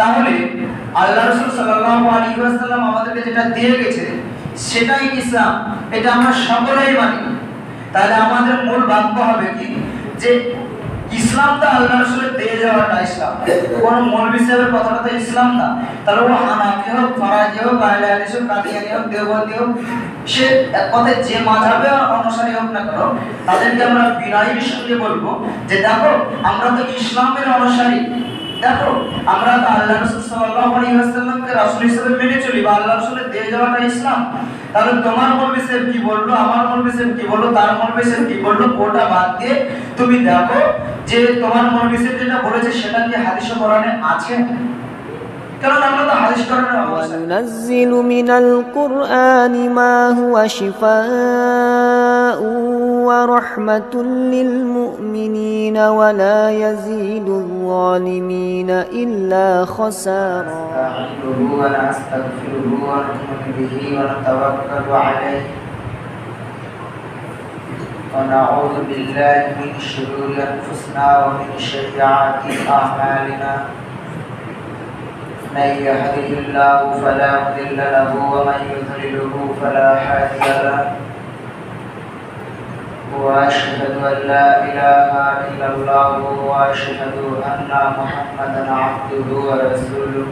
তাহলে আল্লাহ রাসূল সাল্লাল্লাহু আলাইহি ওয়াসাল্লাম আমাদেরকে যেটা দিয়ে গেছে সেটাই ইসলাম, এটা আমরা সকলেই মানি। তাহলে আমাদের মূল বাক্য হবে কি, যে ইসলামটা আল্লাহ রাসূলের দিয়ে যাওয়াটা ইসলাম, কোন মৌলভী সাহেবের কথাটা তো ইসলাম না। তাহলে ও হানাফি হোক, ফারাজি হোক, আহলে হাদিস হোক, কাদিয়ানী হোক, দেওবন্দি হোক, সে এক কথায় যে মাযহাবের অনুসারী হোক না কেন, তাদেরকে আমরা বিনয়ের সঙ্গে বলবো যে দেখো আমরা তো ইসলামের অনুসারী, দেখো আমরা তো আল্লাহ রাসূল সাল্লাল্লাহু আলাইহি ওয়াসাল্লামকে রাসূল হিসেবে মেনে চলি, বা আল্লাহ রাসূলের দিয়ে যাওয়াটা ইসলাম। তাহলে তোমার মৌলভী সাহেব কি বললো, আমার মৌলভী সাহেব কি বললো, তার মৌলভী সাহেব কি বললো, ওটা বাদ দিয়ে তুমি দেখো যে তোমার মৌলভী সাহেব যেটা বলেছে সেটা কি হাদিস ও কোরআনে আছে। কারণ আমরা তো হাদিস কোরআনের অনুসারী। وَنُنَزِّلُ مِنَ الْقُرْآنِ مَا هُوَ شِفَاءٌ وَرَحْمَةٌ لِّلْمُؤْمِنِينَ وَلَا يَزِيدُ الظَّالِمِينَ إِلَّا خَسَارًا. نستعينه ونستغفره ونؤمن به ونتوكل عليه ونعوذ بالله من شرور أنفسنا ومن سيئات أعمالنا. من يهده الله فلا مضل له ومن يضلله فلا هادي له. وأشهد أن لا إله إلا الله وأشهد أن محمدا عبده ورسوله.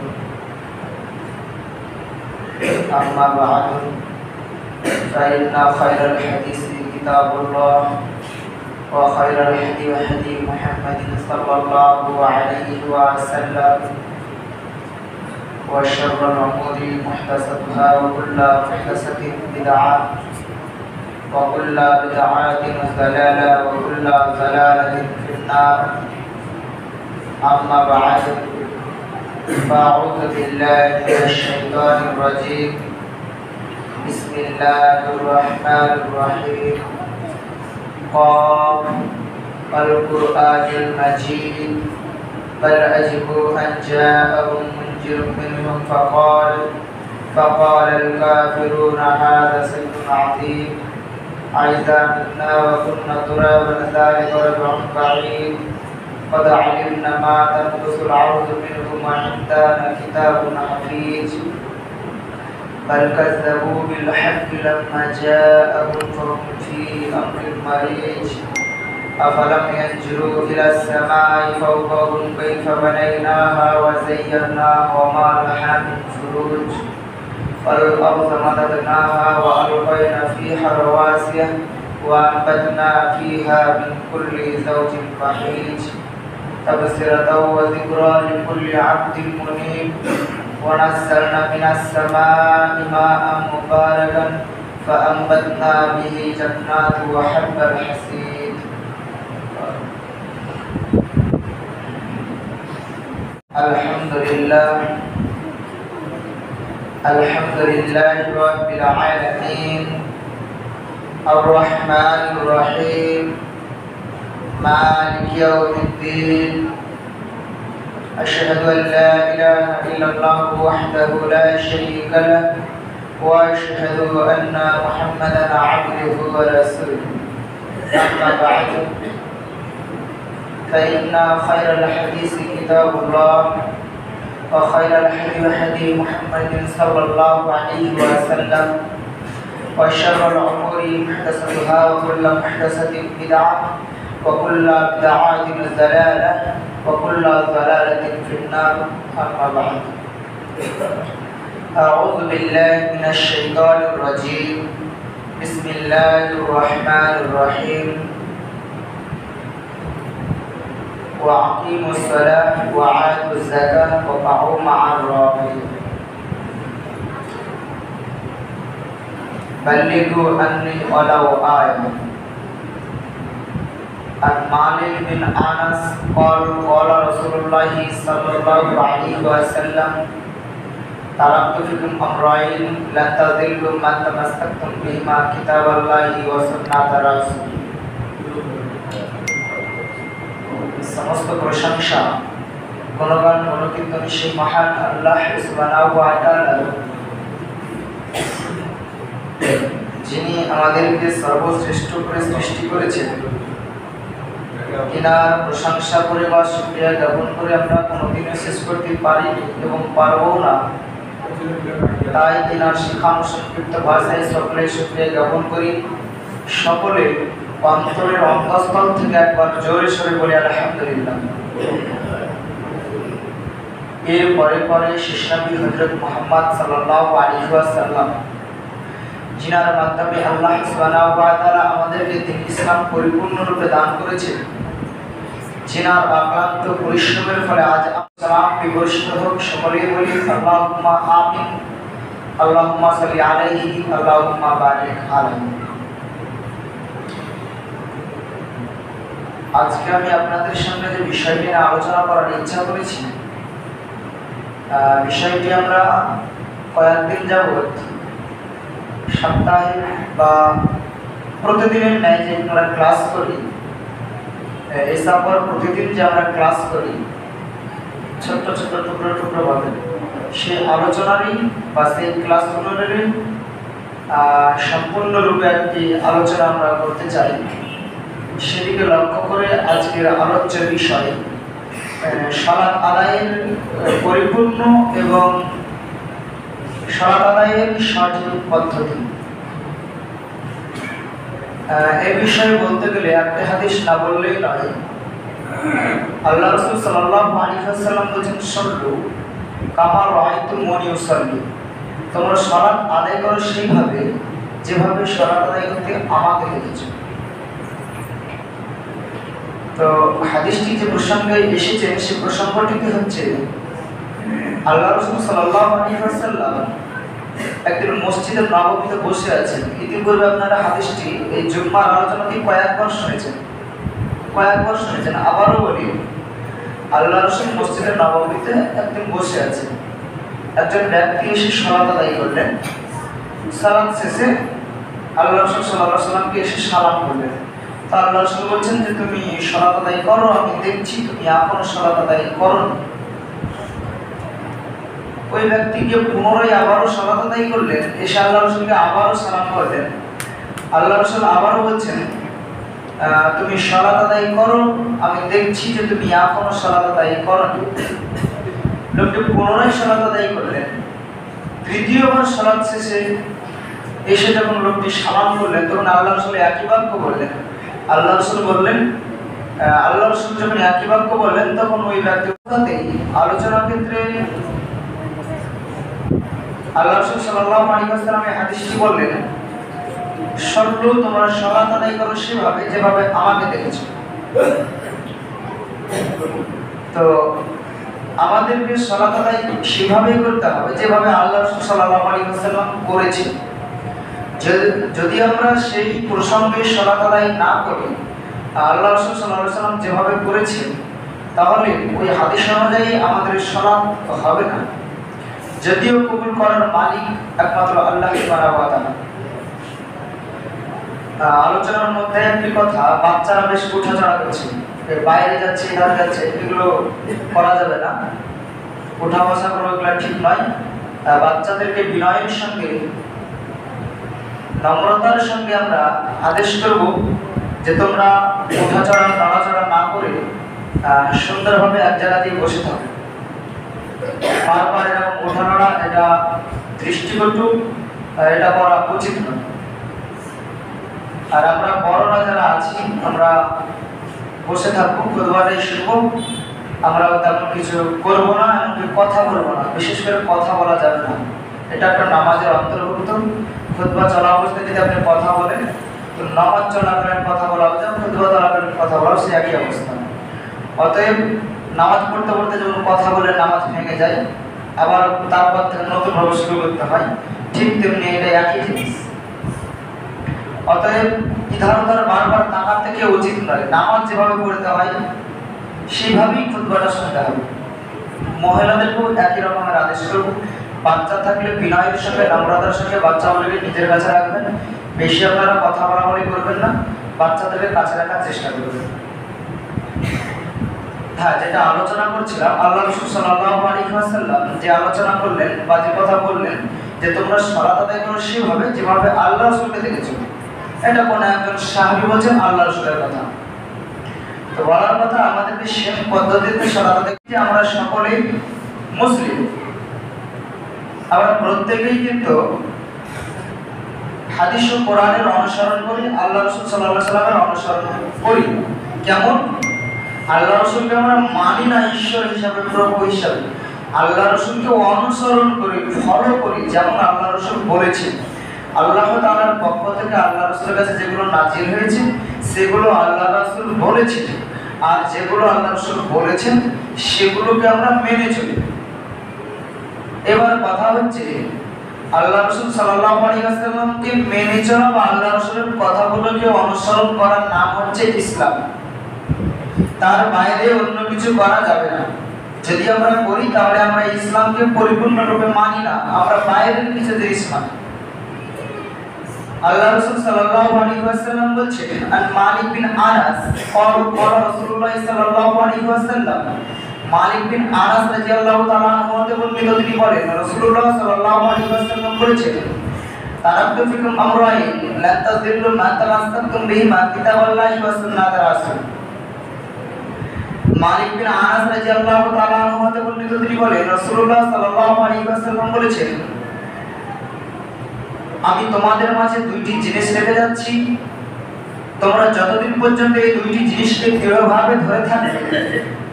أما بعد فإن خير الحديث كتاب الله وخير الهدي هدي محمد صلى الله عليه وسلم وشر الأمور محدثاتها وكل محدثة بدعة وكل بدعة ضلالة وكل ضلالة في النار. أما بعد فأعوذ بالله من الشيطان الرجيم. بسم الله الرحمن الرحيم. قاف والقرآن المجيد بل عجبوا أن جاءهم منذر منهم فقال الكافرون هذا سحر عظيم. أإذا متنا وكنا ترابا ذلك رجع بعيد. قد علمنا ما تنقص الأرض منهم وعندنا كتاب حفيظ. بل كذبوا بالحق لما جاءهم فهم في أمر مريج. أفلم ينظروا إلى السماء فوقهم كيف بنيناها وزيناها وما لها من فروج. والأرض مددناها وألقينا فيها رواسي وأنبتنا فيها من كل زوج بهيج. تبصرة وذكرى لكل عبد منيب. ونزلنا من السماء ماء مباركا فأنبتنا به جنات وحب الحصيد. الحمد لله رب العالمين الرحمن الرحيم مالك يوم الدين. أشهد أن لا إله إلا الله وحده لا شريك له وأشهد أن محمدا عبده ورسوله. أما بعد فإن خير الحديث كتاب الله وخير الهدي هدي محمد صلى الله عليه وسلم وشر الأمور محدثاتها وكل محدثة بدعة وكل بدعة ضلالة وكل ضلالة في النار. أما بعد أعوذ بالله من الشيطان الرجيم. بسم الله الرحمن الرحيم. وأقيموا الصلاة وآتوا الزكاة واركعوا مع الراكعين. بلغوا عني ولو آية. عن مالك بن أنس قال رسول الله صلى الله عليه وسلم تركت فيكم أمرين لن تضلوا ما تمسكتم بهما كتاب الله وسنة رسوله. সমস্ত প্রশংসা গুণগান অনুকীর্তন সেই মহান আল্লাহ সুবহানাহু ওয়া তাআলা, যিনি আমাদেরকে সর্বশ্রেষ্ঠ করে সৃষ্টি করেছেন কিনার প্রশংসা করে বা শুকরিয়া জ্ঞাপন করে আমরা কোনোদিনও শেষ করতে পারি এবং পারবো না। তাই কিনার শিখানো সংক্ষিপ্ত ভাষায় সকলে শুকরিয়া জ্ঞাপন করি। সকলে অন্তরের অন্তঃস্থল থেকে একবার জোরে সোরে বলি আলহামদুলিল্লাহ। এর পরে পরে শিশনবী হযরত মুহাম্মদ সাল্লাল্লাহু আলাইহি ওয়াসাল্লাম, যিনার মাধ্যমে আল্লাহ সুবহানাহু ওয়া তাআলা আমাদেরকে দ্বীন ইসলাম পরিপূর্ণরূপে দান করেছেন, যিনার অক্লান্ত পরিশ্রমের ফলে আজ ইসলাম বিকশিত হোক। সকলেই বলি আল্লাহুম্মা আমিন, আল্লাহুম্মা সাল্লি আলাইহি, আল্লাহুম্মা বারিক আলাইহি। আজকে আমি আপনাদের সামনে যে বিষয়টি নিয়ে আলোচনা করার ইচ্ছা করেছি, বিষয়টি আমরা কয়েকদিন যাবৎ সপ্তাহে বা প্রতিদিনের ন্যায় যে আমরা ক্লাস করি, এসব প্রতিদিন যে আমরা ক্লাস করি ছোট্ট ছোট্ট টুকরো টুকরো ভাবে, সেই আলোচনারই বা সেই ক্লাসগুলোরই সম্পূর্ণরূপে একটি আলোচনা আমরা করতে চাই। সেদিকে লক্ষ্য করে আজকের আলোচ্য বিষয় সালাত আদায়ের পরিপূর্ণ এবং সালাত আদায়ের সঠিক পদ্ধতি। এই বিষয়ে বলতে গেলে একটা হাদিস না বললেই নয়। আল্লাহ রাসূল সাল্লাল্লাহু আলাইহি ওয়াসাল্লাম বলেছেন, সল্লু কামা রাআইতুমুনি উসাল্লি, তোমরা সালাত আদায় করো সেইভাবে যেভাবে সালাত আদায় করতে আমাকে দেখেছো। তো হাদিসটি যে প্রসঙ্গে এসেছে সেই প্রসঙ্গটি হচ্ছে, আল্লাহ রাসূল সাল্লাল্লাহু আলাইহি ওয়াসাল্লাম একদিন মসজিদে নববীতে বসে আছেন। ইতিপূর্বে আপনারা হাদিসটি এই জুম্মার আলোচনাটি কয়েকবার শুনেছেন। আবারও বলি, আল্লাহ রাসূল মসজিদে নববীতে একদিন বসে আছেন। একজন ব্যক্তি এসে সালাত আদায় করলেন। সালাত শেষে আল্লাহ রাসূল সাল্লাল্লাহু আলাইহি ওয়াসাল্লামকে এসে সালাম করলেন। তা আল্লাহ রাসূল বলছেন যে তুমি সালাত আদায় করো, আমি দেখছি তুমি এখনো সালাত আদায় করো। ওই ব্যক্তিকে পুনরায় আবারও সালাত আদায় করলেন, এসে আল্লাহ রাসূলকে আবারও সালাম করলেন। আল্লাহ রাসূল আবারও বলছেন তুমি সালাত আদায় করো, আমি দেখছি যে তুমি এখনো সালাত আদায় করোনি। লোকটি পুনরায় সালাত আদায় করলেন। তৃতীয়বার সালাত শেষে এসে যখন লোকটি সালাম করলেন, তখন আল্লাহ রাসূল একই বাক্য বললেন। আল্লাহ রাসূল যখন একই বাক্য বললেন, তখন ওই ব্যক্তির সাথে আলোচনার ক্ষেত্রে আল্লাহ রাসূল সাল্লাল্লাহু আলাইহি ওয়াসাল্লাম এই হাদিসটি বললেন, সল্লু তোমরা সালাত আদায় করো সেভাবে যেভাবে আমাকে দেখেছো। তো আমাদেরকে সালাত আদায় সেভাবেই করতে হবে যেভাবে আল্লাহ রাসূল সাল্লাল্লাহু আলাইহি ওয়াসাল্লাম করেছেন। যদি আমরা সেই প্রসঙ্গে সালাত আদায় না করি, আল্লাহ রাসূল সাল্লাল্লাহু আলাইহি ওয়াসাল্লাম যেভাবে করেছেন, তাহলে ওই হাদিস অনুযায়ী আমাদের সালাত হবে না। যদিও কবুল করার মালিক একমাত্র আল্লাহ সুবহানাহু ওয়া তাআলা। আলোচনার মধ্যে একটি কথা, বাচ্চারা বেশ উঠাচড়া করছে, বাইরে যাচ্ছে এধারে যাচ্ছে, এগুলো করা যাবে না। উঠা বসা করা এগুলো ঠিক নয়। বাচ্চাদেরকে বিনয়ের সঙ্গে নম্রতার সঙ্গে আমরা আদেশ করব যে তোমরা উঠাচড়া নড়াচড়া না করে সুন্দরভাবে এক জায়গাতেই বসে থাকো। বারবার এরকম ওঠা নড়া এটা দৃষ্টিকটু, এটা করা উচিত নয়। আর আমরা বড়রা যারা আছি, আমরা বসে থাকবো, খুতবাটাই শুনবো, আমরা তেমন কিছু করবো না, এমনকি কথা বলবো না। বিশেষ করে কথা বলা যাবে না, এটা একটা নামাজের অন্তর্ভুক্ত। খুতবা চলা অবস্থায় যদি আপনি কথা বলেন, তো নামাজ চলাকালীন কথা বলা হবে, খুতবা চলাকালীন কথা বলা সে একই অবস্থা। অতএব নামাজ পড়তে পড়তে যখন কথা বলে নামাজ ভেঙে যায়, আবার তারপর থেকে নতুনভাবে শুরু করতে হয়, ঠিক তেমনি এটা একই জিনিস। অতএব ইধার উধার বারবার তাকাতে থেকে উচিত নয়। নামাজ যেভাবে পড়তে হয় সেইভাবেই খুতবাটা শুনতে হবে। মহিলাদেরকেও একই রকমের আদেশ করব। বাচ্চা থাকলে বিনয়ের সঙ্গে নম্রতার সঙ্গে বাচ্চাগুলোকে নিজের কাছে রাখবেন। বেশি আপনারা কথা বলাবলি করবেন না, বাচ্চাদেরকে কাছে রাখার চেষ্টা করবেন। হ্যাঁ, যেটা আলোচনা করছিলাম, আল্লাহ রাসূল সাল্লাল্লাহু আলাইহি ওয়াসাল্লাম যে আলোচনা করলেন বা যে কথা বললেন যে তোমরা সালাত আদায় করো সেভাবে যেভাবে আল্লাহ রাসূলকে দেখেছো। এটা কোন একজন সাহাবী বলেছেন আল্লাহ রাসূলের কথা। তো বলার কথা আমাদেরকে সেম পদ্ধতিতে চলাতে দেখি যে আমরা সকলেই মুসলিম, আমরা প্রত্যেকেই কিন্তু হাদিস ও কোরআনের অনুসরণ করি, আল্লাহ রাসূল সাল্লাল্লাহু আলাইহি ওয়াসাল্লামের অনুসরণ করি। কেমন? আল্লাহ রাসূলকে আমরা মানি না ঈশ্বর হিসাবে, প্রভু হিসাবে, আল্লাহ রাসূলকে অনুসরণ করি, ফলো করি যেমন আল্লাহ রাসূল বলেছেন। আল্লাহ তাআলার পক্ষ থেকে আল্লাহ রাসূলের কাছে যেগুলো নাজিল হয়েছে সেগুলো আল্লাহ রাসূল বলেছেন, আর যেগুলো আল্লাহ রাসূল বলেছেন সেগুলোকে আমরা মেনে চলি। এবার কথা হচ্ছে আল্লাহ রাসূল সাল্লাল্লাহু আলাইহি ওয়াসাল্লামকে মেনে চলা বা আল্লাহ রাসূলের কথাগুলোকে অনুসরণ করার নাম হচ্ছে ইসলাম। তার বাইরে অন্য কিছু করা যাবে না। যদি আমরা করি তাহলে আমরা ইসলামকে পরিপূর্ণরূপে মানি না, আমরা বাইরের কিছু জিনিস মানি। আল্লাহ রাসূল সাল্লাল্লাহু আলাইহি ওয়াসাল্লাম বলেছেন, আন মালিক বিন আনাস ক্বালা রাসূলুল্লাহ সাল্লাল্লাহু আলাইহি ওয়াসাল্লাম, মালিক বিন আনাস রাদিয়াল্লাহু তাআলা আনহু হতে বর্ণিত, তিনি বলেন রাসূলুল্লাহ সাল্লাল্লাহু আলাইহি ওয়াসাল্লাম বলেছেন, তারাকতু ফিকুম আমরাইন লা তাযিল্লু মা তামাসসাকতুম বিহিমা কিতাবাল্লাহি ওয়া সুন্নাত রাসূল। মালিক বিন আনাস রাদিয়াল্লাহু তাআলা আনহু হতে বর্ণিত, তিনি বলেন রাসূলুল্লাহ সাল্লাল্লাহু আলাইহি ওয়াসাল্লাম বলেছেন, আমি তোমাদের মাঝে দুইটি জিনিস রেখে যাচ্ছি, তোমরা যতদিন পর্যন্ত এই দুইটি জিনিসকে দৃঢ়ভাবে ধরে থাকবে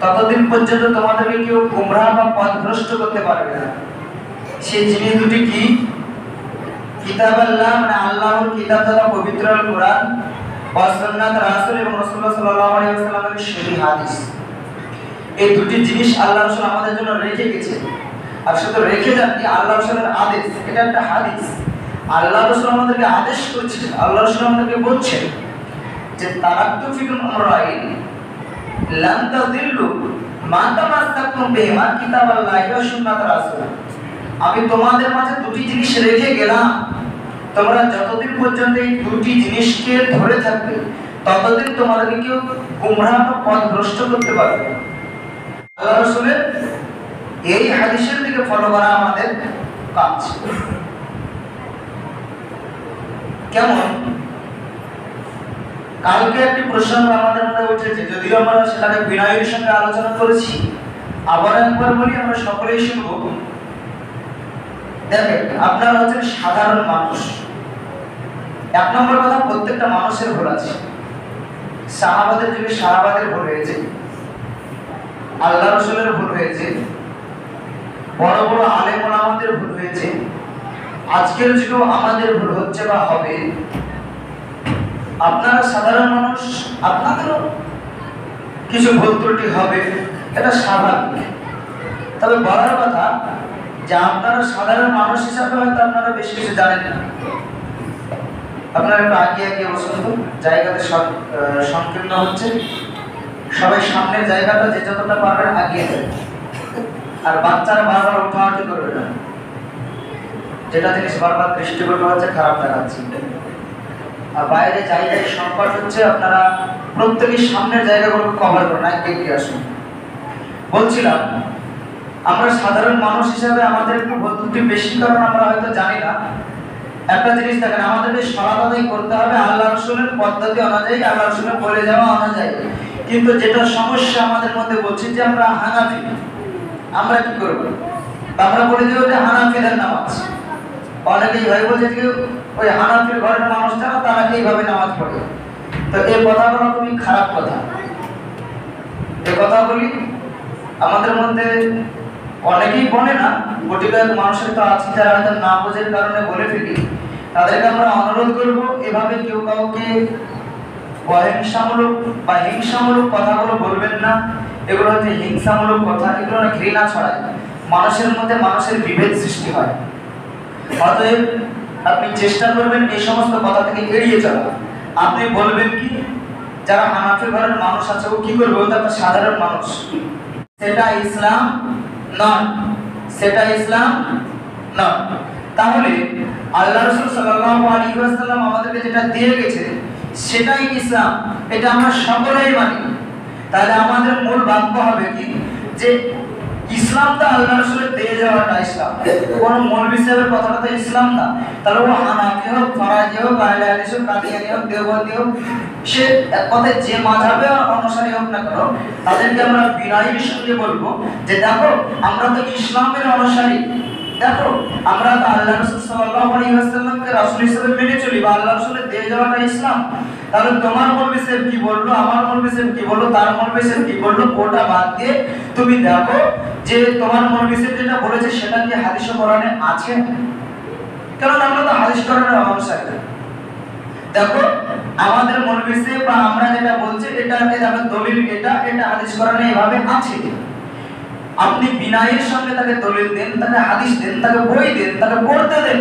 ততদিন পর্যন্ত তোমাদেরকে কেউ গুমরাহ বা পথভ্রষ্ট করতে পারবে না। সেই জিনিস দুটি কি? কিতাবাল্লাহ মানে আল্লাহর কিতাব তথা পবিত্র আল কোরআন, ওয়া সুন্নাত রাসূল এবং রাসূলুল্লাহ সাল্লাল্লাহু আলাইহি ওয়াসাল্লামের সহিহ হাদিস। এই দুটি জিনিস আল্লাহ রাসূল আমাদের জন্য রেখে গেছে। আর শুধু রেখে যাননি, আল্লাহ রাসূলের আদেশ, এটা একটা হাদিস। আল্লাহ রাসূল আমাদেরকে আদেশ করছেন, আল্লাহ রাসূল আমাদেরকে বলছেন যে তারাকতু ফিকুম আমরাইন লান তাযিল্লু মা তামাসসাকতুম বিহিমা কিতাবাল্লাহি ওয়া সুন্নাত রাসূল। আমি তোমাদের মাঝে দুটি জিনিস রেখে গেলাম, তোমরা যতদিন পর্যন্ত এই দুটি জিনিসকে ধরে থাকবে ততদিন তোমাদেরকে কেউ গুমরাহ বা পথভ্রষ্ট করতে পারবে না। আল্লাহ রাসূলের এই হাদিসের দিকে ফলো করা আমাদের কাজ। কেমন? কালকে একটি প্রসঙ্গ আমাদের মধ্যে উঠেছে, যদিও আমরা সেটাকে বিনয়ের সঙ্গে আলোচনা করেছি, আবার একবার বলি, আমরা সকলেই শুনবো। দেখেন, আপনারা হচ্ছেন সাধারণ মানুষ। এক নম্বর কথা, প্রত্যেকটা মানুষের ভুল আছে। সাহাবাদের যুগে সাহাবাদের ভুল হয়েছে, আল্লাহ রাসূলের ভুল হয়েছে, বড় বড় আলেম ওলামাদের ভুল হয়েছে, আজকের যুগেও আমাদের ভুল হচ্ছে বা হবে। আপনারা সাধারণ মানুষ, আপনাদেরও কিছু ভুল ত্রুটি হবে, এটা স্বাভাবিক। তবে বলার কথা যে আপনারা সাধারণ মানুষ হিসাবে হয়তো আপনারা বেশি কিছু জানেন না। আপনারা একটু আগিয়ে আগিয়ে বসুন তো, জায়গাতে সংকীর্ণ হচ্ছে, সবাই সামনের জায়গাটা যে যতটা পারবেন আগিয়ে দেন। আর বাচ্চারা বারবার উঠাউঠি করবে না, যেটা জিনিস বারবার দৃষ্টিগোচর হচ্ছে, খারাপ দেখাচ্ছে। আর বাইরে জায়গায় সংকট হচ্ছে, আপনারা প্রত্যেকের সামনের জায়গাগুলো কভার করুন, এগিয়ে আসুন। বলছিলাম, আমরা সাধারণ মানুষ হিসাবে আমাদের একটু ভুল বেশি, কারণ আমরা হয়তো জানি না। একটা জিনিস দেখেন, আমাদেরকে সালাত আদায় করতে হবে আল্লাহ রাসূলের পদ্ধতি অনুযায়ী, আল্লাহ রাসূলের বলে যাওয়া অনুযায়ী। কিন্তু যেটা সমস্যা আমাদের মধ্যে বলছি যে আমরা হানাফি, আমরা কি করব? আমরা বলে দেব যে হানাফিদের নামাজ। অনেকেই ভাই বলছে যে ওই হানাফির ঘরের মানুষ যারা, তারা এইভাবে নামাজ পড়ে। তো এই কথাগুলো খুবই খারাপ কথা। এই কথাগুলি আমাদের মধ্যে অনেকেই বলে না, কোটি কয়েক মানুষের তো আছে যারা হয়তো না বোঝার কারণে বলে ফেলি। তাদেরকে আমরা অনুরোধ করব, এভাবে কেউ কাউকে অহিংসামূলক বা হিংসামূলক কথাগুলো বলবেন না। এগুলো হচ্ছে হিংসামূলক কথা, এগুলো না ঘৃণা ছড়ায়, মানুষের মধ্যে মানুষের বিভেদ সৃষ্টি হয়। অতএব আপনি চেষ্টা করবেন এই সমস্ত কথা থেকে এড়িয়ে চলা। আপনি বলবেন কি, যারা হানাফি ঘরের মানুষ আছে ও কি করবে, ও তো একটা সাধারণ মানুষ, সেটা ইসলাম নয়, সেটা ইসলাম নয়। তাহলে আল্লাহ রাসূল সাল্লাল্লাহু আলাইহি ওয়াসাল্লাম আমাদেরকে যেটা দিয়ে গেছে সেটাই ইসলাম, এটা আমরা সকলেই মানি। তাহলে আমাদের মূল বাক্য হবে কি, যে ইসলামটা আল্লাহ রাসূলের দিয়ে যাওয়াটা, ইসলাম। কোন মৌলভী সাহেবের কথাটা তো ইসলাম না। তাহলে ও হানাফি হোক, ফারাজি হোক, আহলে হাদিস হোক, কাদিয়ানী হোক, দেওবন্দি হোক, সে এক কথায় যে মাযহাবে অনুসারী হোক না কেন, তাদেরকে আমরা বিনয়ের সঙ্গে বলবো যে দেখো আমরা তো ইসলামের অনুসারী, দেখো আমরা তো আল্লাহ রাসূল সাল্লাল্লাহু আলাইহি ওয়াসাল্লামকে রাসূল হিসেবে মেনে চলি, বা আল্লাহ রাসূলের দিয়ে যাওয়াটা ইসলাম। তাহলে তোমার মৌলভী সাহেব কি বললো, আমার মৌলভী সাহেব কি বললো, তার মৌলভী সাহেব কি বললো, ওটা বাদ দিয়ে তুমি দেখো যে তোমার মৌলভী সাহেব যেটা বলেছে সেটা কি হাদিস ও কোরআনে আছে? কারণ আমরা তো হাদিস কোরআনের অনুসারী। দেখো আমাদের মৌলভী সাহেব বা আমরা যেটা বলছি এটাকে দেখো দলিল এটা হাদিস কোরআনে এভাবে আছে। আপনি বিনয়ের সঙ্গে তাকে দলিল দেন, তাকে হাদিস দেন, তাকে বই দেন, তাকে পড়তে দেন,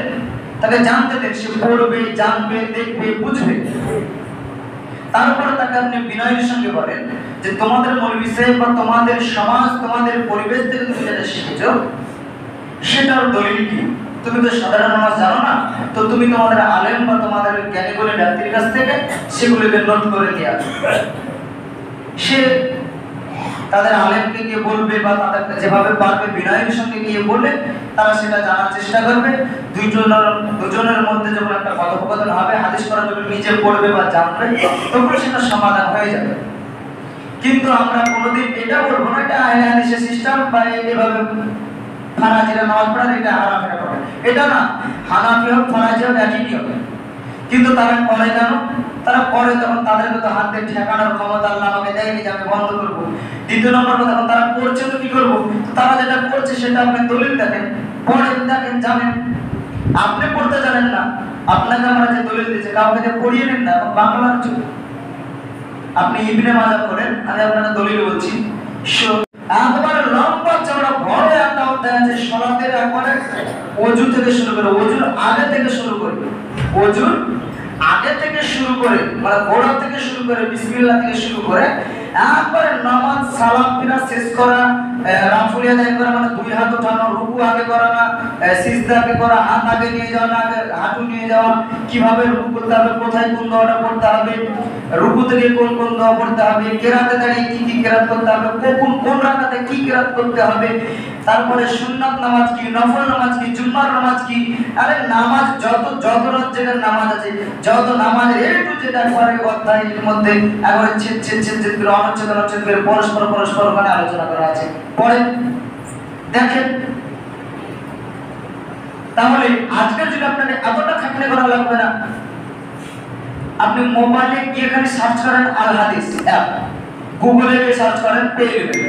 তাকে জানতে দেন, সে পড়বে, জানবে, দেখবে, বুঝবে। তারপরে তাকে আপনি বিনয়ের সঙ্গে বলেন যে তোমাদের মৌলভী সাহেব বা তোমাদের সমাজ, তোমাদের পরিবেশ থেকে তুমি যেটা শিখেছো সেটার দলিল কি? তুমি তো সাধারণ নামাজ জানো না, তো তুমি তোমাদের আলেম বা তোমাদের জ্ঞানীগুণী ব্যক্তির কাছ থেকে সেগুলিকে নোট করে নিয়ে আসবে। সে তাদের আলেমকে গিয়ে বলবে বা তাদের যেভাবে পারবে বিনয়ের সঙ্গে গিয়ে বলে তারা সেটা জানার চেষ্টা করবে। দুজনের মধ্যে যখন একটা কথোপকথন হবে, হাদিস করা যখন নিজে পড়বে বা জানবে, তখন সেটা সমাধান হয়ে যাবে। কিন্তু আমরা কোনোদিন এটা বলবো না এটা আহলে হাদিসের সিস্টেম বা এইভাবে ফারাজিরা নামাজ পড়ার এটা হারামের পড়ে, এটা না। হানাফি হোক, ফারাজি হোক, একই নিয়ম। কিন্তু তারা করে কেন? তারা করে তখন তাদেরকে তো হাতে ঠেকানোর ক্ষমতা আল্লাহ আমাকে দেয়নি যে আমি বন্ধ করবো। দ্বিতীয় নম্বর কথা, তারা করছে তো কি করবো? তারা যেটা করছে সেটা আপনি দলিল দেখেন, পড়েন, দেখেন, জানেন। আপনি পড়তে জানেন না, আপনাকে আমরা যে দলিল দিয়েছে কাউকে যে পড়িয়ে নেন না, বাংলার যুগ। আপনি ইবনে মাজাহ করেন, আমি আপনাকে দলিল বলছি। একবারে লম্বা চওড়া বড় একটা অধ্যায় আছে সালাতের, একবারে ওযু থেকে শুরু করে, ওযুর আগে থেকে শুরু করে, ওযুর আগে থেকে শুরু করে, মানে গোড়া থেকে শুরু করে, বিসমিল্লাহ থেকে শুরু করে একবারে নামাজ সালাম ফিরা শেষ করা, রাফুলিয়া দায় করা, মানে দুই হাত উঠানো, রুকু আগে করা না, সিজদা আগে করা, হাত আগে নিয়ে যাওয়া না, আগে হাঁটু নিয়ে যাওয়া, কিভাবে রুকু করতে হবে, কোথায় কোন দোয়াটা পড়তে হবে, রুকু থেকে কোন কোন দোয়া পড়তে হবে, কেরাতে দাঁড়িয়ে কি কি কেরাত করতে হবে, কোন রাকাতে কি কেরাত করতে হবে, তারপরে সুন্নাত নামাজ কি, নফল নামাজ কি, জুম্মার নামাজ কি, আরে নামাজ যত রাজ্যের নামাজ আছে, যত নামাজ এ টু জেড একবারে অধ্যায়ের মধ্যে একবারে ছেদ করে অনুচ্ছেদ করে পরস্পর ওখানে আলোচনা করা আছে। পরে দেখেন, তাহলে আজকের যুগে আপনাকে এতটা খাটনি করা লাগবে না। আপনি মোবাইলে গিয়ে এখানে সার্চ করেন আল হাদিস অ্যাপ, গুগলে গিয়ে সার্চ করেন, পেয়ে যাবেন।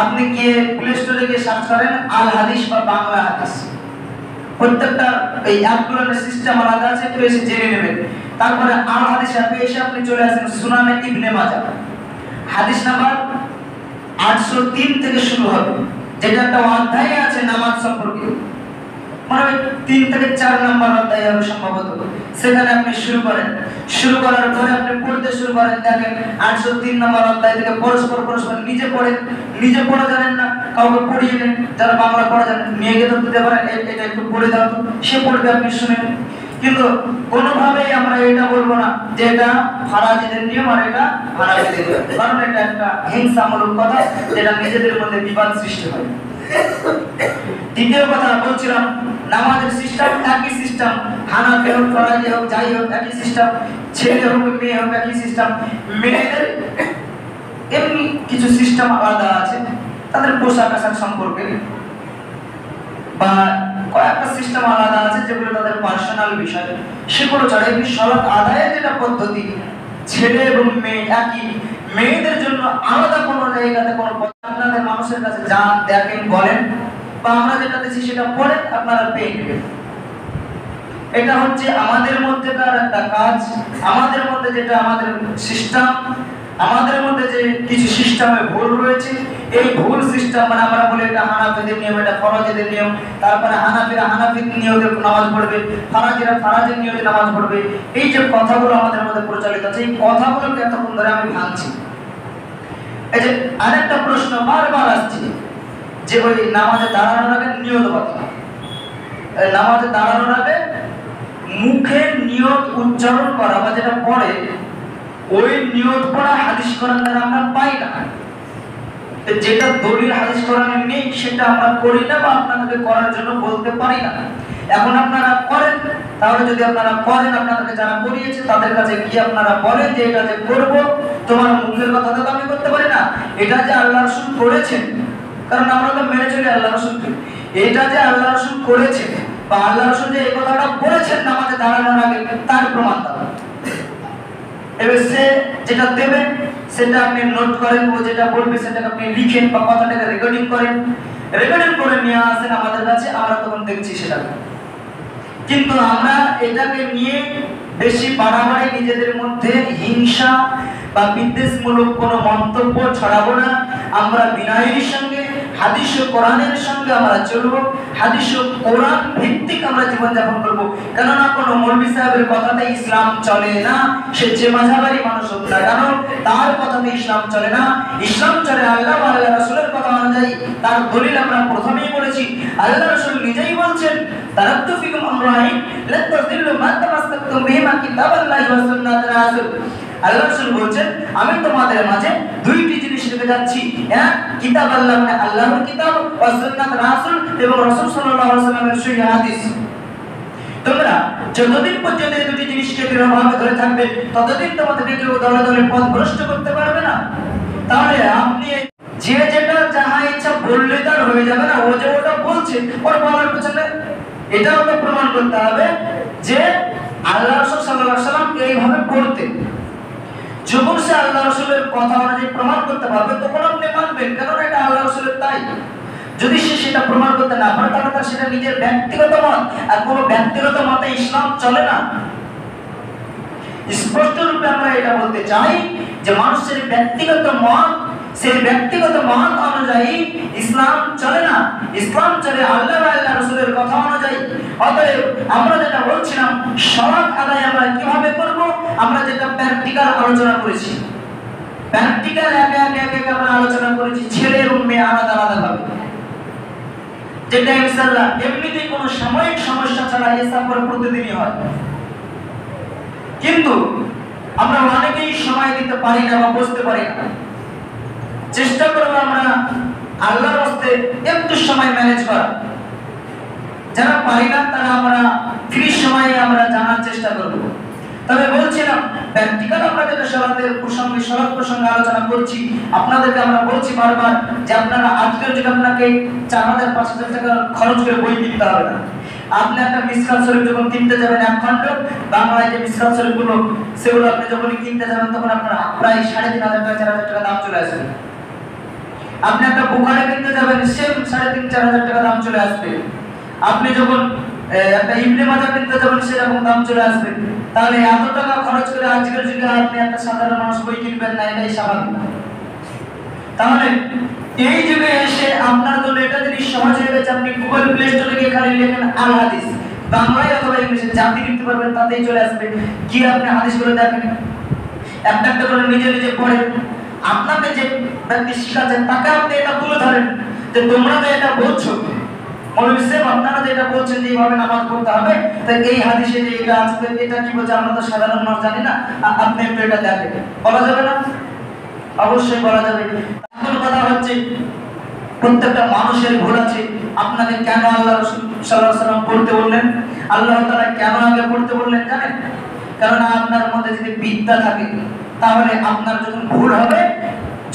আপনি গিয়ে প্লে স্টোরে গিয়ে সার্চ করেন আল হাদিস বা বাংলা হাদিস, প্রত্যেকটা এই অ্যাপগুলোর সিস্টেম আলাদা আছে, একটু এসে জেনে নেবেন। তারপরে আল হাদিস অ্যাপে এসে আপনি চলে আসেন সুনানে ইবনে মাজাহ, হাদিস নাম্বার 803 থেকে শুরু হবে, যেটা একটা অধ্যায় আছে নামাজ সম্পর্কে, মানে 3 থেকে 4 নম্বর অধ্যায় হবে সম্ভবত। সেখানে আপনি শুরু করার পরে আপনি পড়তে শুরু করেন। দেখেন 803 নম্বর অধ্যায় থেকে পরস্পর নিজে পড়েন, নিজে পড়ে জানেন না কাউকে পড়িয়ে নেন, যারা বাংলা পড়া জানেন নিয়ে গিয়ে দিতে পারেন, এটা একটু পড়ে দাও তো, সে পড়বে, আপনি শুনেন। কিন্তু কোনোভাবেই আমরা এটা বলবো না যে এটা ফারাজিদের নিয়ম আর এটা হানাফিদের নিয়ম, কারণ এটা একটা হিংসামূলক কথা, যেটা নিজেদের মধ্যে বিবাদ সৃষ্টি হয়। দ্বিতীয় কথা বলছিলাম, নামাজের সিস্টেম একই সিস্টেম, হানাফি হোক, ফারাজি হোক, যাই হোক একই সিস্টেম, ছেলে হোক মেয়ে হোক একই সিস্টেম। মেয়েদের এমনি কিছু সিস্টেম আলাদা আছে, তাদের পোশাক আশাক সম্পর্কে বা কয়েকটা সিস্টেম আলাদা আছে যেগুলো তাদের পার্সোনাল বিষয়, সেগুলো ছাড়া এমনি সালাত আদায়ের যেটা পদ্ধতি, ছেলে এবং মেয়ে একই। মেয়েদের জন্য আলাদা কোনো জায়গাতে কোনো আপনাদের মানুষের কাছে যান, দেখেন, বলেন, বা আমরা যেটা দিচ্ছি সেটা পড়েন, আপনারা পেয়ে নেবেন। এটা হচ্ছে আমাদের মধ্যেকার একটা কাজ, আমাদের মধ্যে যেটা আমাদের সিস্টেম, আমাদের মধ্যে যে কিছু সিস্টেমে ভুল রয়েছে, এই ভুল সিস্টেম, মানে আমরা বলি এটা হানাফিদের নিয়ম, এটা ফরজিদের নিয়ম, তারপরে হানাফিরা হানাফির নিয়মে নামাজ পড়বে, ফারাজিরা ফারাজির নিয়মে নামাজ পড়বে, এই যে কথাগুলো আমাদের মধ্যে প্রচলিত আছে, এই কথাগুলোকে এতক্ষণ ধরে আমি ভাঙছি। এই যে আরেকটা প্রশ্ন বারবার আসছে যে ওই নামাজে দাঁড়ানোর আগে নিয়ত কথা, নামাজে দাঁড়ানোর আগে মুখে নিয়ত উচ্চারণ করা বা যেটা পড়ে ওই নিয়ত পড়া হাদিস কোরআন দ্বারা আমরা পাই না। যেটা দলিল হাদিস কোরআনে নেই সেটা আমরা করি না বা আপনাদেরকে করার জন্য বলতে পারি না। এখন আপনারা করেন, তাহলে যদি আপনারা করেন, আপনাদেরকে যারা করিয়েছে তাদের কাছে গিয়ে আপনারা বলেন যে এটা যে করব, তোমার মুখের কথা তো আমি করতে পারি না, এটা যে আল্লাহ রাসূল করেছেন, কারণ আমরা তো মেনে চলি আল্লাহ রাসূলকে, এটা যে আল্লাহ রাসূল করেছেন বা আল্লাহ রাসূল যে এই কথাটা বলেছেন নামাজে দাঁড়ানোর আগে, তার প্রমাণ দাও। এবার সে যেটা দেবে সেটা আপনি নোট করেন, ও যেটা বলবে সেটাকে আপনি লিখেন বা কথাটাকে রেকর্ডিং করেন, রেকর্ডিং করে নিয়ে আসেন আমাদের কাছে, আমরা তখন দেখছি সেটা। কিন্তু আমরা এটাকে নিয়ে বেশি বাড়াবাড়ি, নিজেদের মধ্যে হিংসা বা বিদ্বেষমূলক কোনো মন্তব্য ছড়াবো না। আমরা বিনয়ের সঙ্গে হাদিস ও কোরআনের সঙ্গে আমরা চলবো, হাদিস ও কোরআন ভিত্তিক আমরা জীবনযাপন করবো। কেননা কোনো মৌলভী সাহেবের কথাতে ইসলাম চলে না, সে যে মাযহাবেরই মানুষ হোক না কেন, তার কথাতে ইসলাম চলে না। ইসলাম চলে আল্লাহ ওয়া আল্লাহ রাসূলের কথা অনুযায়ী। তার দলিল আমরা প্রথমেই বলেছি, আল্লাহ রাসূল নিজেই বলছেন, তারাক্তু ফিকুম আমরাইন লা তাযিল্লু মা তামাসসাকতুম বিহিমা কিতাবাল্লাহি ওয়া সুন্নাতুর রাসূল। আল্লাহ রাসূল বলেন, আমি তোমাদের মাঝে দুইটি জিনিস রেখে যাচ্ছি, এক কিতাব আল্লাহ মানে আল্লাহর কিতাব, ওয়া সুন্নাত রাসূল এবং রাসূল সাল্লাল্লাহু আলাইহি ওয়াসাল্লামের সহিহ হাদিস। তোমরা যতদিন পর্যন্ত এই দুটি জিনিসকে দৃঢ়ভাবে ধরে থাকবে ততদিন তোমাদেরকে কেউ দলে দলে পথ ভ্রষ্ট করতে পারবে না। তাহলে আপনি যে যেটা যাহা ইচ্ছা বললে তার হয়ে যাবে না, ও যে ওটা বলছে ওর বলার পেছনে এটাও তো প্রমাণ করতে হবে যে আল্লাহ রাসূল সাল্লাল্লাহু আলাইহি ওয়াসাল্লাম এইভাবে করতেন। যখন সে আল্লাহ রাসূলের কথা অনুযায়ী প্রমাণ করতে পারবে তখন আপনি মানবেন, কারণ এটা আল্লাহ রাসূলের তাই। যদি সে সেটা প্রমাণ করতে না পারে তাহলে তার সেটা নিজের ব্যক্তিগত মত, আর কোনো ব্যক্তিগত মতে ইসলাম চলে না। স্পষ্ট রূপে আমরা এটা বলতে চাই যে মানুষের ব্যক্তিগত মত, সেই ব্যক্তিগত মত অনুযায়ী ইসলাম চলে না, ইসলাম চলে আল্লাহ ওয়া আল্লাহ রাসূলের কথা অনুযায়ী। অতএব আমরা যেটা বলছিলাম সালাত আদায় আমরা কিভাবে করব, আমরা যেটা প্র্যাকটিক্যাল আলোচনা করেছি, প্র্যাকটিক্যাল একে একে আমরা আলোচনা করেছি, ছেলে এবং মেয়ে আলাদা আলাদা ভাবে, যেটা ইনশাআল্লাহ এমনিতেই কোনো সাময়িক সমস্যা ছাড়া এই সফর প্রতিদিনই হয়। কিন্তু আমরা অনেকেই সময় দিতে পারি না বা বুঝতে পারি না। চেষ্টা করব আমরা আল্লাহর রাস্তে একটু সময় ম্যানেজ করা, যারা পারি না তারা আমরা ফ্রি সময়ে আমরা জানার চেষ্টা করব। তবে বলছিলাম প্র্যাকটিক্যাল আমরা যেটা সালাতের প্রসঙ্গে সালাত প্রসঙ্গে আলোচনা করছি, আপনাদেরকে আমরা বলছি বারবার যে আপনারা আজকের যুগে আপনাকে 4000-5000 টাকা খরচ করে বই কিনতে হবে না। আপনি একটা মিসকাত শরীফ যখন কিনতে যাবেন, এক খণ্ড বাংলায় যে মিসকাত শরীফগুলো সেগুলো আপনি যখন কিনতে যাবেন তখন আপনার প্রায় 3500 টাকা 4000 টাকা দাম চলে আসবে। আপনি একটা বুখারি কিনতে যাবেন, সেম 3500-4000 টাকা দাম চলে আসবে। আপনি যখন একটা ইবনে মাজাহ কিনতে যাবেন সেরকম দাম চলে আসবে। তাহলে এত টাকা খরচ করে আজকের যুগে আপনি একটা সাধারণ মানুষ বই কিনবেন না, এটাই স্বাভাবিক। তাহলে এই যুগে এসে আপনার জন্য এটা যদি সহজ হয়ে গেছে, আপনি গুগল প্লে স্টোরে গিয়ে খালি লেখেন আল হাদিস, বাংলায় অথবা ইংলিশে জাতি লিখতে পারবেন, তাতেই চলে আসবে। গিয়ে আপনি হাদিসগুলো দেখেন, একটা একটা করে নিজে নিজে পড়েন। আপনাকে যে ব্যক্তি শিখাচ্ছেন তাকে আপনি এটা তুলে ধরেন যে তোমরা যে এটা বলছো মৌলভী সাহেব, আপনারা যেটা বলছেন যে এইভাবে নামাজ পড়তে হবে, তাই এই হাদিসে যে এটা আছে এটা কি বলছে আমরা তো সাধারণ মানুষ জানি না, আপনি একটু এটা দেখেন। বলা যাবে না? অবশ্যই বলা যাবে। এখন কথা হচ্ছে প্রত্যেকটা মানুষের ভুল আছে। আপনাকে কেন আল্লাহ রাসূল সাল্লাল্লাহু আলাইহি ওয়াসাল্লাম পড়তে বললেন, আল্লাহ তাআলা কেন আগে পড়তে বললেন জানেন? কারণ আপনার মধ্যে যদি বিদ্যা থাকে তাহলে আপনার যখন ভুল হবে,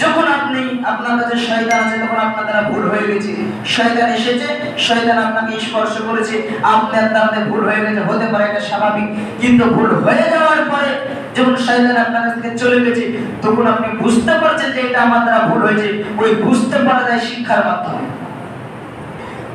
যখন আপনি আপনার কাছে শয়তান আছে তখন আপনার দ্বারা ভুল হয়ে গেছে, শয়তান এসেছে, শয়তান আপনাকে স্পর্শ করেছে, আপনার দ্বারা ভুল হয়ে গেছে, হতে পারে এটা স্বাভাবিক। কিন্তু ভুল হয়ে যাওয়ার পরে যখন শয়তান আপনার কাছ থেকে চলে গেছে তখন আপনি বুঝতে পারছেন যে এটা আমার দ্বারা ভুল হয়েছে। ওই বুঝতে পারা যায় শিক্ষার মাধ্যমে,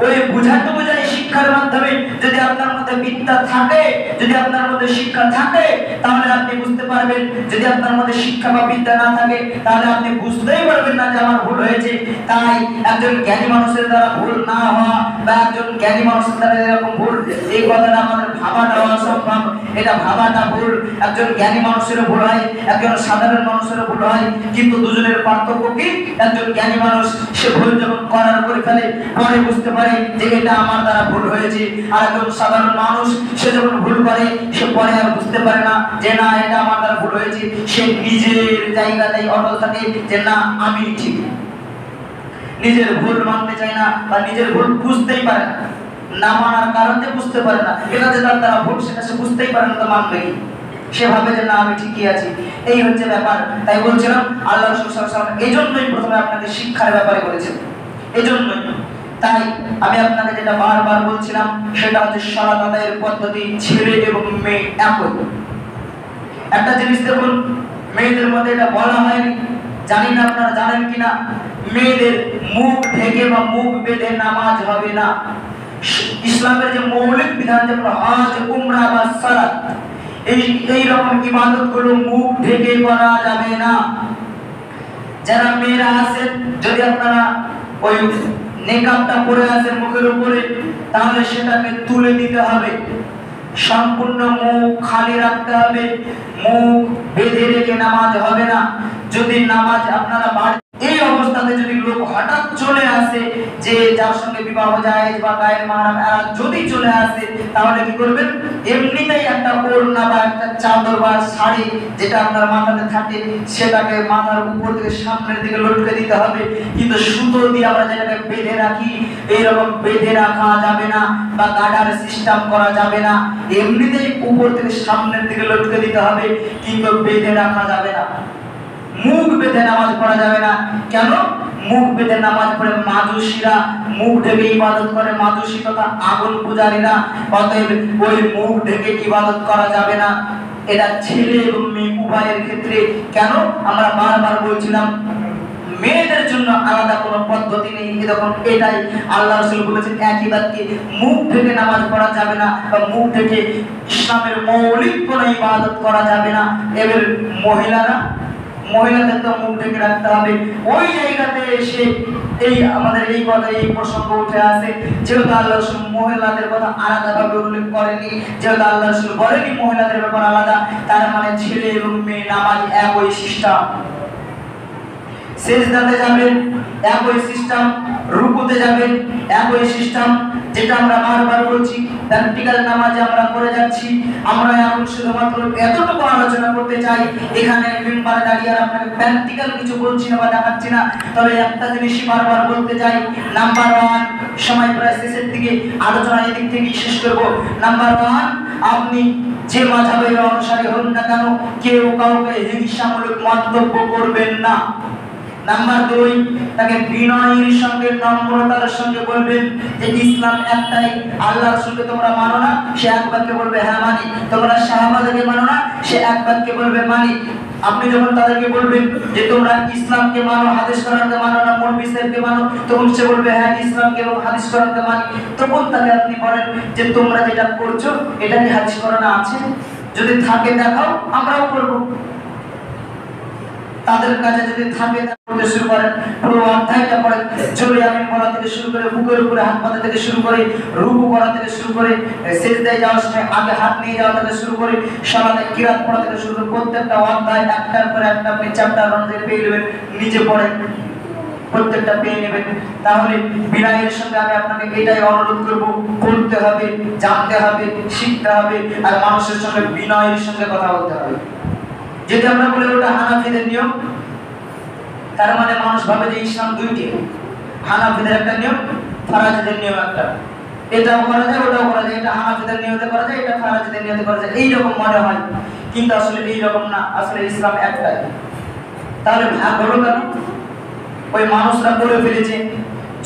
ওই বুঝাতে বোঝায় শিক্ষার মাধ্যমে। যদি আপনার মধ্যে বিদ্যা থাকে, যদি আপনার মধ্যে শিক্ষা থাকে তাহলে আপনি বুঝতে পারবেন। যদি আপনার মধ্যে শিক্ষা বা বিদ্যা না থাকে তাহলে আপনি বুঝতেই পারবেন না যে আমার ভুল হয়েছে। তাই একজন জ্ঞানী মানুষের দ্বারা ভুল না হওয়া বা একজন জ্ঞানী মানুষের দ্বারা এরকম ভুল, এই কথাটা আমাদের ভাবাটা অসম্ভব, এটা ভাবাটা ভুল। একজন জ্ঞানী মানুষেরও ভুল হয়, একজন সাধারণ মানুষেরও ভুল হয়, কিন্তু দুজনের পার্থক্য কি? একজন জ্ঞানী মানুষ সে ভুল যখন করার করে ফেলে পরে বুঝতে পারে যে এটা আমার দ্বারা ভুল হয়েছে, আর একজন সাধারণ মানুষ সে যখন ভুল করে সে পরে আর বুঝতে পারে না যে না এটা আমার দ্বারা ভুল হয়েছে। সে নিজের জায়গাতেই অটল থাকে যে না আমি ঠিক। নিজের ভুল মানতে চায় না বা নিজের ভুল বুঝতেই পারে না, না মানার কারণ যে বুঝতে পারে না, এটা যে তার দ্বারা ভুল সেটা সে বুঝতেই পারে না, তো মানবে কি? সে ভাবে যে না আমি ঠিকই আছি। এই হচ্ছে ব্যাপার। তাই বলছিলাম আল্লাহ রাসূল সাল্লাল্লাহু আলাইহি ওয়াসাল্লাম এইজন্যই প্রথমে আপনাকে শিক্ষার ব্যাপারে বলেছেন, এইজন্যই। তাই আমি আপনাকে যেটা বারবার বলছিলাম সেটা হচ্ছে সালাত আদায়ের পদ্ধতি ছেলে এবং মেয়ে একই। একটা জিনিস দেখুন, মেয়েদের মধ্যে এটা বলা হয়নি, জানি না আপনারা জানেন কিনা, মেয়েদের মুখ ঢেকে বা মুখ বেঁধে নামাজ হবে না। ইসলামের যে মৌলিক বিধান, যেমন হজ, উমরা বা সালাত, এই রকম ইবাদত গুলো মুখ ঢেকে করা যাবে না। যারা মেয়েরা আছেন, যদি আপনারা ওই নেকাবটা পরে আছেন মুখের উপরে, তাহলে সেটাকে তুলে দিতে হবে, সম্পূর্ণ মুখ খালি রাখতে হবে, মুখ বেঁধে রেখে নামাজ হবে না। যদি নামাজ আপনারা এই অবস্থাতে যদি লোক হঠাৎ চলে আসে, যে যার সঙ্গে বিবাহ জায়েজ বা গায়ের মাহরাম এরা যদি চলে আসে, তাহলে কি করবেন? এমনিতেই একটা ওড়না বা একটা চাদর বা শাড়ি যেটা আপনার মাথাতে থাকে, সেটাকে মাথার উপর থেকে সামনের দিকে লটকে দিতে হবে। কিন্তু সুতো দিয়ে আমরা যেটাকে বেঁধে রাখি, এইরকম বেঁধে রাখা যাবে না বা গার্ডার সিস্টেম করা যাবে না। এমনিতেই উপর থেকে সামনের দিকে লটকে দিতে হবে, কিন্তু বেঁধে রাখা যাবে না। মুখ বেঁধে নামাজ পড়া যাবে না। কেন? মুখ বেঁধে নামাজ পড়ে মাজুসিরা মুখ ঢেকে ইবাদত করে, মাজুসি তথা আগুন পূজারীরা। অতএব ওই মুখ ঢেকে ইবাদত করা যাবে না। এটা ছেলে এবং মেয়ে উভয়ের ক্ষেত্রে। কেন? আমরা বারবার বলছিলাম মেয়েদের জন্য আলাদা কোনো পদ্ধতি নেই। এরকম এটাই আল্লাহ রাসূল বলেছেন একই বাক্যে, মুখ ঢেকে নামাজ পড়া যাবে না বা মুখ ঢেকে ইসলামের মৌলিক কোনো ইবাদত করা যাবে না। এবার মহিলাদের তো মুখ ঢেকে রাখতে হবে। ওই জায়গাতে এসে এই আমাদের এই কথা, এই প্রসঙ্গ উঠে আসে, যেহেতু আল্লাহ রাসূল মহিলাদের কথা আলাদাভাবে উল্লেখ করেনি, যেহেতু আল্লাহ রাসূল বলেনি মহিলাদের ব্যাপার আলাদা, তার মানে ছেলে এবং মেয়ে নামাজ একই সিস্টেম। সেজদাতে যাবেন একই সিস্টেম, রুকুতে যাবেন একই সিস্টেম। যেটা আমরা বারবার বলছি, প্র্যাকটিক্যাল নামাজে আমরা করে যাচ্ছি। আমরা এখন শুধুমাত্র এতটুকু আলোচনা করতে চাই, এখানে মেম্বারে দাঁড়িয়ে আর আপনাকে প্র্যাকটিক্যাল কিছু বলছি না বা দেখাচ্ছি না। তবে একটা জিনিস বারবার বলতে চাই, নাম্বার 1, সময় প্রায় শেষের দিকে, আলোচনা এদিক থেকে শেষ করব। নাম্বার 1, আপনি যে মাযহাবের অনুসারী হন না কেন, কেউ কাউকে হিংসামূলক মন্তব্য করবেন না। নাম্বার 2, তাকে বিনয়ের সঙ্গে নম্রতার সঙ্গে বলবেন যে ইসলাম একটাই, আল্লাহ রাসূলকে তোমরা মানো না, সে এক বাক্যে বলবে হ্যাঁ মানি। তোমরা সাহাবাদেরকে মানো না, সে এক বাক্যে বলবে মানি। আপনি যখন তাদেরকে বলবেন যে তোমরা ইসলামকে মানো, হাদিস কোরআনকে মানো না, মৌলবী সাহেবকে মানো, তখন সে বলবে হ্যাঁ ইসলামকে এবং হাদিস কোরআনকে মানি। তখন তাকে আপনি বলেন যে তোমরা যেটা করছো এটা কি হাদিস কোরআনে আছে? যদি থাকে দেখাও, আমরাও করব। তাদের কাছে যদি থাকে পড়তে শুরু করেন, পুরো অধ্যায়টা পড়েন, জোরে আমিন বলা থেকে শুরু করে, বুকের উপরে হাত বাঁধা থেকে শুরু করে, রুকু করা থেকে শুরু করে, সিজদায় যাওয়ার সময় আগে হাত নিয়ে যাওয়া থেকে শুরু করে, সালাতে কিরাত পড়া থেকে শুরু করে, প্রত্যেকটা অধ্যায় একটার পর একটা আপনি চ্যাপ্টার অনুযায়ী পেয়ে নেবেন, নিজে পড়েন, প্রত্যেকটা পেয়ে নেবেন। তাহলে বিনয়ের সঙ্গে আমি আপনাকে এটাই অনুরোধ করব, করতে হবে, জানতে হবে, শিখতে হবে, আর মানুষের সঙ্গে বিনয়ের সঙ্গে কথা বলতে হবে। যদি আমরা বলি ওটা হানাফিদের নিয়ম, তার মানে মানুষ ভাবে যে ইসলাম দুইটি, হানাফিদের একটা নিয়ম, ফারাজিদের নিয়ম একটা। এটাও করা যায়, ওটাও করা যায়, এটা হানাফিদের নিয়তে করা যায়, এটা ফারাজিদের নিয়তে করা যায়, এইরকম মনে হয়। কিন্তু আসলে এইরকম না, আসলে ইসলাম একটাই। তাহলে ভাগ হলো কেন? ওই মানুষরা করে ফেলেছে,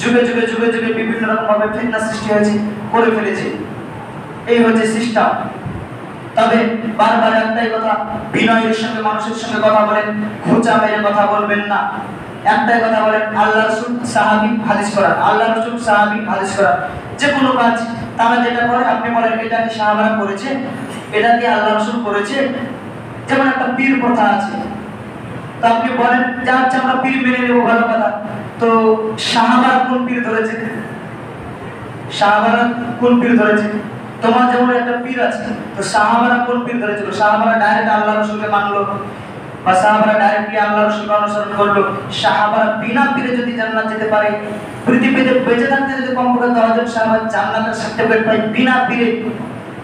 যুগে যুগে যুগে যুগে বিভিন্ন রকম ভাবে ফিতনা সৃষ্টি হয়েছে, করে ফেলেছে। এই হচ্ছে সিস্টেম। তবে বারবার একটাই কথা, বিনয়ের সঙ্গে মানুষের সঙ্গে কথা বলেন, খোঁচা মেরে কথা বলবেন না। একটাই কথা বলেন, আল্লাহ রাসূল সাহাবী হাদিস করান, আল্লাহ রাসূল সাহাবী হাদিস করান। যে কোনো কাজ তারা যেটা করে আপনি বলেন এটা কি সাহাবারা করেছে, এটা কি আল্লাহ রাসূল করেছে। যেমন একটা পীর প্রথা আছে, তো আপনি বলেন যে আচ্ছা আমরা পীর মেনে নেব, ভালো কথা। তো সাহাবারা কোন পীর ধরেছে? সাহাবারা কোন পীর ধরেছে? তোমার যেমন একটা পীর আছে, তো সাহাবারা কোন পীর ধরেছিল? সাহাবারা ডাইরেক্ট আল্লাহ রাসূলকে মানলো বা সাহাবারা ডাইরেক্টলি আল্লাহ রাসূলকে অনুসরণ করলো? সাহাবারা বিনা পীরে যদি জান্নাত যেতে পারে, পৃথিবীতে বেঁচে থাকতে যদি কমপক্ষে 10 জন সাহাবা জান্নাতের সার্টিফিকেট পায় বিনা পীরে,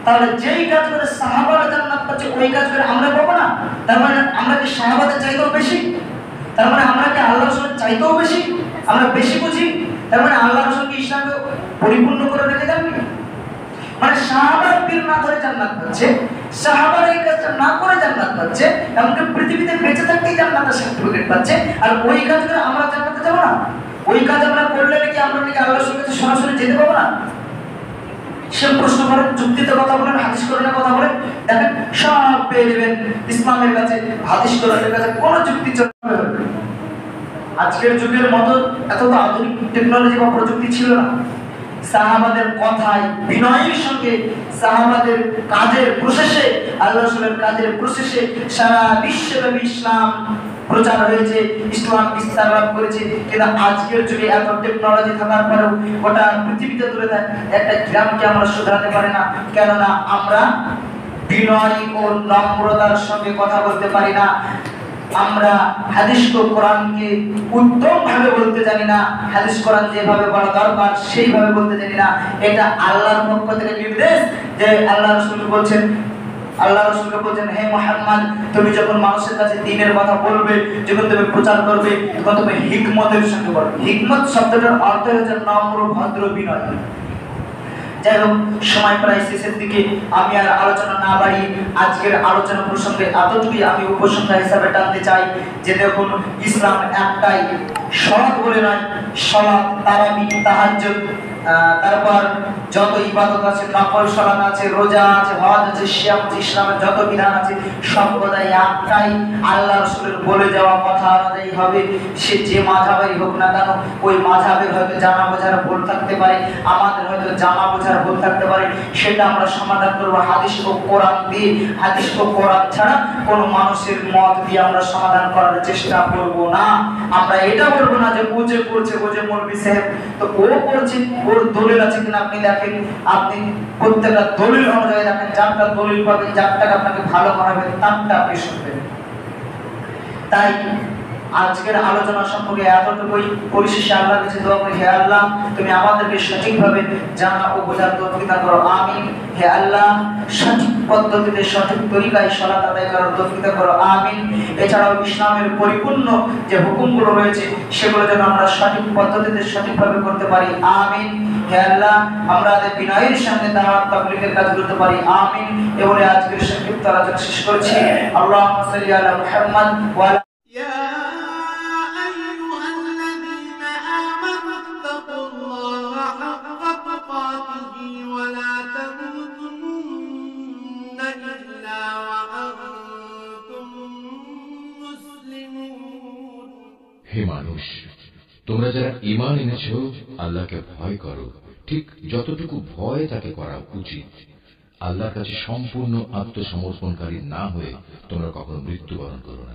তাহলে যেই কাজ করে সাহাবারা জান্নাত পাচ্ছে ওই কাজ করে আমরা পাবো না? তার মানে আমরা কি সাহাবাদের চাইতেও বেশি? তার মানে আমরা কি আল্লাহ রাসূলের চাইতেও বেশি আমরা বেশি বুঝি? তার মানে আল্লাহ রাসূল কি ইসলামকে পরিপূর্ণ করে রেখে যাননি? মানে সাহাবার পীর না ধরে জান্নাত পাচ্ছে, সাহাবার এই কাজটা না করে জান্নাত পাচ্ছে, এমনকি পৃথিবীতে বেঁচে থাকতেই জান্নাতের সার্টিফিকেট পাচ্ছে, আর ওই কাজ করে আমরা জান্নাতে যাব না? ওই কাজ আমরা করলে নাকি আমরা নাকি আল্লাহর কাছে সরাসরি যেতে পাবো না? সে প্রশ্ন করেন, যুক্তিতে কথা বলেন, হাদিস কোরআনের কথা বলেন, দেখেন সব পেয়ে যাবেন ইসলামের কাছে, হাদিস কোরআনের কাছে কোনো যুক্তি চলবে না। আজকের যুগের মতো এত তো আধুনিক টেকনোলজি বা প্রযুক্তি ছিল না। সাহাবাদের কথায় বিনয়ের সঙ্গে, সাহাবাদের কাজের প্রসেসে, আল্লাহ রাসূলের কাজের প্রসেসে সারা বিশ্বব্যাপী ইসলাম প্রচার হয়েছে, ইসলাম বিস্তার লাভ করেছে। কিন্তু আজকের যুগে এত টেকনোলজি থাকার পরেও গোটা পৃথিবীতে দূরে থাকে একটা গ্রামকে আমরা শুধরাতে পারি না, কেননা আমরা বিনয় ও নম্রতার সঙ্গে কথা বলতে পারি না। আমরা হাদিস ও কোরআনকে উত্তম ভাবে বলতে জানি না, হাদিস কোরআন যেভাবে বলা দরকার সেইভাবে বলতে জানি না। এটা আল্লাহর পক্ষ থেকে নির্দেশ যে আল্লাহ রাসূল বলছেন, আল্লাহ রাসূলকে বলছেন, হে মুহাম্মদ, তুমি যখন মানুষের কাছে দ্বীনের কথা বলবে, যখন তুমি প্রচার করবে, তখন তুমি হিকমতের সঙ্গে বলবে। হিকমত শব্দটার অর্থ হচ্ছে নম্র, ভদ্র, বিনয়। যাই হোক, সময় প্রায় শেষের দিকে, আমি আর আলোচনা না বাড়িয়ে আজকের আলোচনা প্রসঙ্গে এতটুকুই আমি উপসংহার হিসাবে টানতে চাই যে দেখুন, ইসলাম একটাই, সালাত বলে নয়, সালাত, তারাবি, তাহাজ্জুদ, তারপর যত ইবাদত আছে, নফল সালাত আছে, রোজা আছে, হজ আছে, সিয়াম আছে, ইসলামের যত বিধান আছে সর্বদাই একটাই, আল্লাহ রাসূলের বলে যাওয়া কথা অনুযায়ী হবে। সে যে মাযহাবেরই হোক না কেন, ওই মাযহাবের হয়তো জানা বোঝার ভুল থাকতে পারে, আমাদের হয়তো জানা বোঝার ভুল থাকতে পারে, সেটা আমরা সমাধান করব হাদিস ও কোরআন দিয়ে। হাদিস ও কোরআন ছাড়া কোন মানুষের মত দিয়ে আমরা সমাধান করার চেষ্টা করব না। আমরা এটা বলবো না যে ও যে করছে, ও যে মৌলভী সাহেব, তো ও করছে, ওর দলিল আছে কিনা আপনি দেখেন, আপনি প্রত্যেকটা দলিল অনুযায়ী দেখেন, যারটা দলিল পাবেন, যারটাকে আপনাকে ভালো মনে হবে তারটা আপনি শুনবেন। তাই আজকের আলোচনা সম্পর্কে এতটুকুই। পরিশেষে আল্লাহর কাছে দোয়া করি, হে আল্লাহ, তুমি আমাদেরকে সঠিকভাবে জানা ও বোঝার তৌফিক দান করো, আমিন। হে আল্লাহ, সঠিক পদ্ধতিতে সঠিক তরিকায় সালাত আদায় করার তৌফিক দান করো, আমিন। এছাড়াও ইসলামের পরিপূর্ণ যে হুকুমগুলো রয়েছে সেগুলো যেন আমরা সঠিক পদ্ধতিতে সঠিকভাবে করতে পারি, আমিন। হে আল্লাহ, আমরা বিনয়ের সঙ্গে দাওয়াত তাবলীগের কাজ করতে পারি, আমিন। এবারে আজকের সংক্ষিপ্ত আলোচনা শেষ করছি। আল্লাহুম্মা সাল্লি আলা মুহাম্মাদ ওয়া আলা হে মানুষ, তোমরা যারা ঈমান এনেছ, আল্লাহকে ভয় করো, ঠিক যতটুকু ভয় তাকে করা উচিত। আল্লাহর কাছে সম্পূর্ণ আত্মসমর্পণকারী না হয়ে তোমরা কখনো মৃত্যুবরণ করো না।